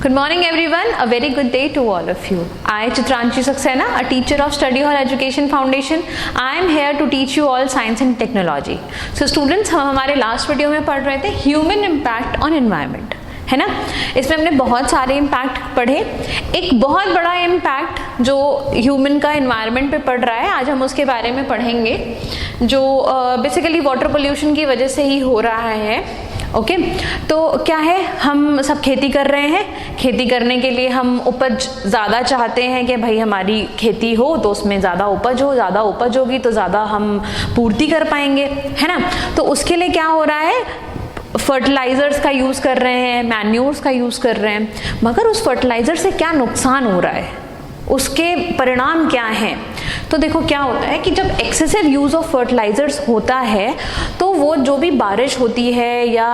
Good morning everyone, a very good day to all of you. I, Chitranshi Saxena, a teacher of Study Hall Education Foundation, I am here to teach you all science and technology. So students, हम हमारे last video में पढ़ रहे थे human impact on environment, है ना। इसमें हमने बहुत सारे इम्पैक्ट पढ़े। एक बहुत बड़ा इम्पैक्ट जो ह्यूमन का एनवायरनमेंट पे पड़ रहा है, आज हम उसके बारे में पढ़ेंगे, जो बेसिकली वाटर पोल्यूशन की वजह से ही हो रहा है। ओके तो क्या है, हम सब खेती कर रहे हैं। खेती करने के लिए हम उपज ज़्यादा चाहते हैं कि भाई हमारी खेती हो तो उसमें ज़्यादा उपज हो, ज़्यादा उपज होगी तो ज़्यादा हम पूर्ति कर पाएंगे, है ना। तो उसके लिए क्या हो रहा है, फर्टिलाइजर्स का यूज़ कर रहे हैं, मैन्योर्स का यूज़ कर रहे हैं। मगर उस फर्टिलाइजर से क्या नुकसान हो रहा है, उसके परिणाम क्या हैं। तो देखो क्या होता है कि जब एक्सेसिव यूज़ ऑफ फर्टिलाइजर्स होता है तो वो जो भी बारिश होती है या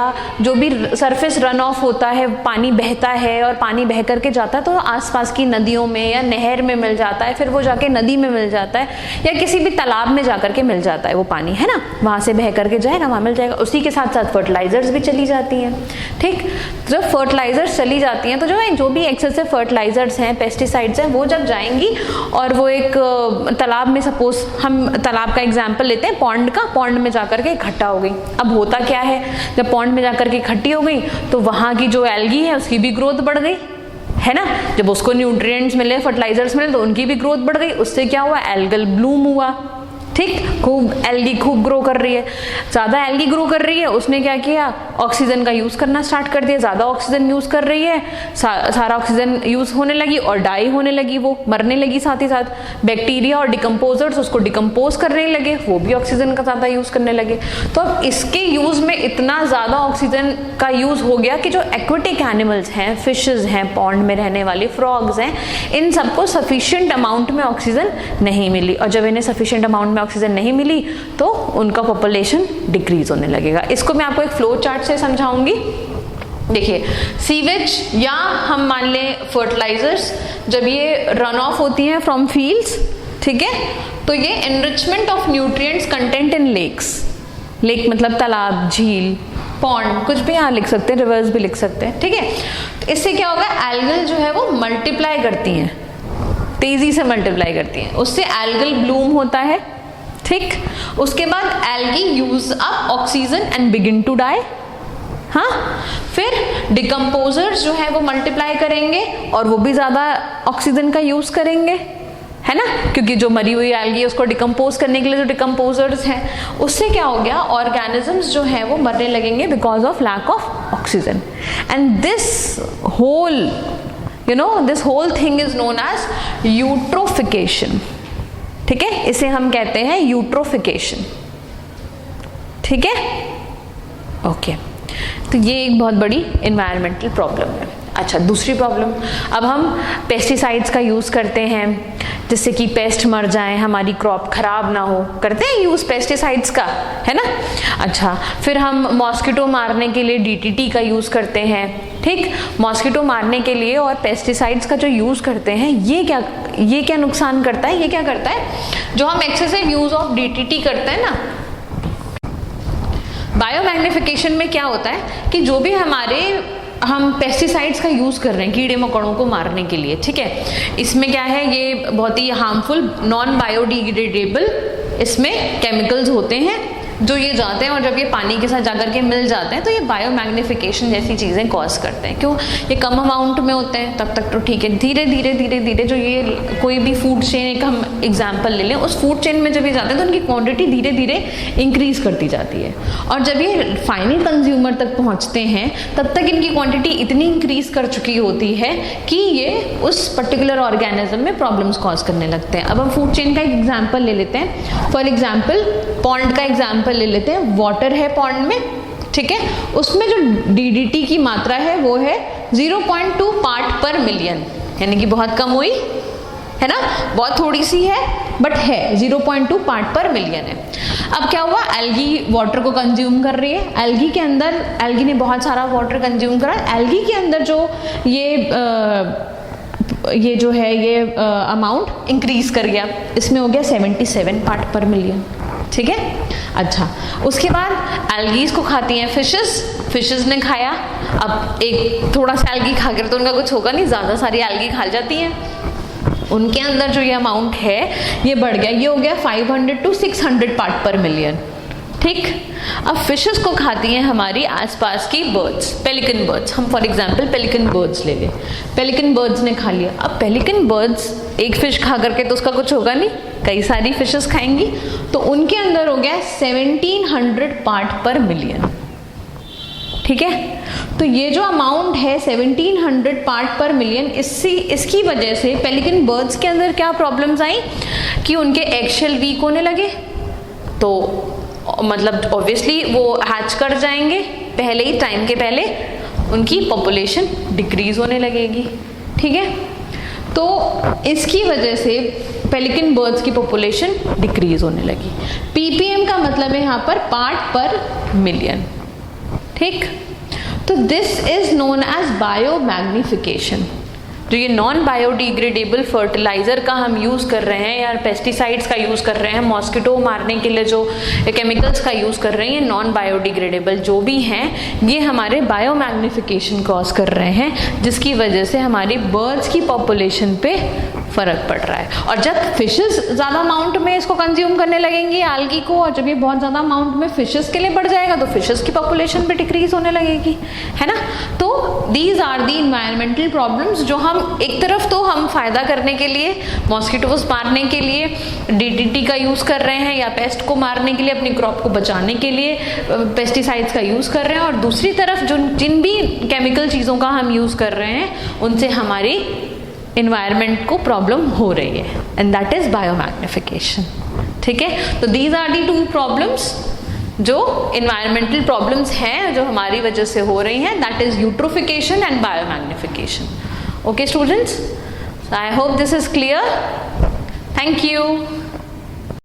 जो भी सरफेस रन ऑफ होता है, पानी बहता है और पानी बह करके जाता है तो आसपास की नदियों में या नहर में मिल जाता है, फिर वो जाके नदी में मिल जाता है या किसी भी तालाब में जा करके मिल जाता है वो पानी, है ना। वहाँ से बह करके जाएगा, वहाँ मिल जाएगा। उसी के साथ साथ फर्टिलाइजर्स भी चली जाती हैं। ठीक, जब फर्टिलाइजर्स चली जाती हैं तो जो भी एक्सेसिव फर्टिलाइजर्स हैं, पेस्टिसाइड्स हैं, वो जब जाएंगी और वो एक तालाब में, सपोज हम तालाब का एग्जांपल लेते हैं, पॉन्ड का, पॉन्ड में जाकर के इकट्ठा हो गई। अब होता क्या है, जब पॉन्ड में जाकर के इकट्ठी हो गई तो वहाँ की जो एल्गी है उसकी भी ग्रोथ बढ़ गई, है ना। जब उसको न्यूट्रिएंट्स मिले, फर्टिलाइजर्स मिले तो उनकी भी ग्रोथ बढ़ गई। उससे क्या हुआ, एल्गल ब्लूम हुआ। ठीक, खूब एल्गी खूब ग्रो कर रही है, ज़्यादा एल्गी ग्रो कर रही है। उसने क्या किया, ऑक्सीजन का यूज़ करना स्टार्ट कर दिया। ज़्यादा ऑक्सीजन यूज़ कर रही है, सारा ऑक्सीजन यूज़ होने लगी और डाई होने लगी, वो मरने लगी। साथ ही साथ बैक्टीरिया और डिकम्पोजर्स उसको डिकम्पोज करने लगे, वो भी ऑक्सीजन का ज़्यादा यूज़ करने लगे। तो अब इसके यूज़ में इतना ज़्यादा ऑक्सीजन का यूज़ हो गया कि जो एक्वेटिक एनिमल्स हैं, फिशेज़ हैं, पॉन्ड में रहने वाले फ्रॉग्स हैं, इन सबको सफिशिएंट अमाउंट में ऑक्सीजन नहीं मिली। और जब इन्हें सफिशिएंट अमाउंट में ऑक्सीजन नहीं मिली तो उनका पॉपुलेशन डिक्रीज होने लगेगा। इसको मैं आपको एक फ्लो चार्ट से समझाऊंगी। देखिए, सीवेज या हम मान लें फर्टिलाइजर्स, जब ये रन ऑफ होती हैं फ्रॉम फील्ड्स, ठीक है, तो ये enrichment of nutrients content in lakes, lake मतलब तालाब, झील, पॉन्ड, कुछ भी यहाँ लिख सकते हैं, रिवर्स भी लिख सकते हैं, ठीक है। तो इससे क्या होगा, एल्गल जो है वो मल्टीप्लाई करती हैं, तेजी से मल्टीप्लाई करती हैं, उससे एल्गल ब्लूम होता है। ठीक, उसके बाद algae use up oxygen and begin to die. हाँ, फिर डिकम्पोजर्स जो है वो मल्टीप्लाई करेंगे और वो भी ज्यादा ऑक्सीजन का यूज करेंगे, है ना, क्योंकि जो मरी हुई एल्गी है उसको डिकम्पोज करने के लिए जो डिकम्पोजर्स हैं, उससे क्या हो गया, ऑर्गेनिजम्स जो है वो मरने लगेंगे because of lack of oxygen. And this whole this whole thing is known as eutrophication. ठीक है, इसे हम कहते हैं यूट्रोफिकेशन। ठीक है, ओके। तो ये एक बहुत बड़ी एनवायरमेंटल प्रॉब्लम है। अच्छा, दूसरी प्रॉब्लम, अब हम पेस्टिसाइड्स का यूज़ करते हैं जिससे कि पेस्ट मर जाए, हमारी क्रॉप खराब ना हो, करते हैं यूज़ पेस्टिसाइड्स का, है ना। अच्छा, फिर हम मॉस्किटो मारने के लिए डीटीटी का यूज़ करते हैं। ठीक, मॉस्किटो मारने के लिए और पेस्टिसाइड्स का जो यूज़ करते हैं, ये क्या नुकसान करता है, ये क्या करता है, जो हम एक्सेसिव यूज़ ऑफ डीटीटी करते हैं ना, बायोमैग्निफिकेशन में क्या होता है कि जो भी हम पेस्टिसाइड्स का यूज़ कर रहे हैं कीड़े मकोड़ों को मारने के लिए, ठीक है, इसमें क्या है, ये बहुत ही हार्मफुल, नॉन बायोडिग्रेडेबल इसमें केमिकल्स होते हैं जो ये जाते हैं और जब ये पानी के साथ जाकर के मिल जाते हैं तो ये बायोमैग्निफिकेशन जैसी चीज़ें कॉज करते हैं। क्यों, ये कम अमाउंट में होते हैं तब तक तो ठीक है, धीरे धीरे जो ये कोई भी फूड चेन, एक हम एग्जांपल ले लें, उस फूड चेन में जब ये जाते हैं तो उनकी क्वांटिटी धीरे धीरे इंक्रीज करती जाती है और जब ये फाइनल कंज्यूमर तक पहुँचते हैं तब तक इनकी क्वान्टिटी इतनी इंक्रीज कर चुकी होती है कि ये उस पर्टिकुलर ऑर्गेनिज्म में प्रॉब्लम्स कॉज करने लगते हैं। अब हम फूड चेन का एक एग्जाम्पल ले लेते हैं। फॉर एग्जाम्पल पॉन्ड का एग्जाम्पल ले लेते हैं। वाटर है पॉन्ड में, ठीक है, उसमें जो डीडीटी की मात्रा है वो है 0.2 पार्ट पर मिलियन, यानी कि बहुत कम हुई, है ना, बहुत थोड़ी सी है बट है, 0.2 पार्ट पर मिलियन है। अब क्या हुआ, एल्गी वाटर को कंज्यूम कर रही है, एल्गी ने बहुत सारा वाटर कंज्यूम करा, एल्गी के अंदर जो ये अमाउंट इंक्रीज कर गया, इसमें हो गया 77 पार्ट पर मिलियन। ठीक है। अच्छा, उसके बाद एल्गीज को खाती हैं फिशेस ने खाया। अब एक थोड़ा सा एल्गी खाकर तो उनका कुछ होगा नहीं, ज़्यादा सारी एल्गी खा जाती हैं, उनके अंदर जो ये अमाउंट है ये बढ़ गया, ये हो गया 500 to 600 पार्ट पर मिलियन। ठीक, अब फिशेस को खाती हैं हमारी आसपास की बर्ड्स, पेलिकन बर्ड्स। हम फॉर एग्जांपल पेलिकन बर्ड्स ले लें, पेलिकन बर्ड्स ने खा लिया। अब पेलिकन बर्ड्स एक फिश खा करके तो उसका कुछ होगा नहीं, कई सारी फिशेस खाएंगी, तो उनके अंदर हो गया 1700 पार्ट पर मिलियन। ठीक है, तो ये जो अमाउंट है 1700 पार्ट पर मिलियन, इसकी वजह से पेलिकन बर्ड्स के अंदर क्या प्रॉब्लम्स आई कि उनके एगशेल वीक होने लगे, तो मतलब ऑब्वियसली वो हैच कर जाएंगे पहले ही टाइम के पहले, उनकी पॉपुलेशन डिक्रीज होने लगेगी। ठीक है, तो इसकी वजह से पेलिकन बर्ड्स की पॉपुलेशन डिक्रीज होने लगी। पीपीएम का मतलब है यहाँ पर पार्ट पर मिलियन। ठीक, तो this is known as biomagnification. जो ये नॉन बायोडिग्रेडेबल फर्टिलाइज़र का हम यूज़ कर रहे हैं या पेस्टिसाइड्स का यूज़ कर रहे हैं, मॉस्किटो मारने के लिए जो केमिकल्स का यूज़ कर रहे हैं, ये नॉन बायोडिग्रेडेबल जो भी हैं, ये हमारे बायोमैग्निफिकेशन कॉज कर रहे हैं, जिसकी वजह से हमारी बर्ड्स की पॉपुलेशन पे फ़र्क पड़ रहा है। और जब फिशेस ज़्यादा अमाउंट में इसको कंज्यूम करने लगेंगी एल्गी को, और जब ये बहुत ज़्यादा अमाउंट में फिशेस के लिए बढ़ जाएगा तो फिशेस की पॉपुलेशन भी डिक्रीज होने लगेगी, है ना। तो these are the environmental problems जो हम एक तरफ तो हम फ़ायदा करने के लिए, मॉस्किटोज मारने के लिए DDT का यूज़ कर रहे हैं या पेस्ट को मारने के लिए, अपनी क्रॉप को बचाने के लिए पेस्टिसाइड्स का यूज़ कर रहे हैं, और दूसरी तरफ जो जिन भी केमिकल चीज़ों का हम यूज़ कर रहे हैं उनसे हमारी इन्वायरमेंट को प्रॉब्लम हो रही है, एंड दैट इज बायोमैग्निफिकेशन। ठीक है, तो दीज आर दी 2 प्रॉब्लम्स जो इन्वायरमेंटल प्रॉब्लम्स हैं जो हमारी वजह से हो रही हैं, that is eutrophication and biomagnification. Okay students, I hope this is clear. Thank you.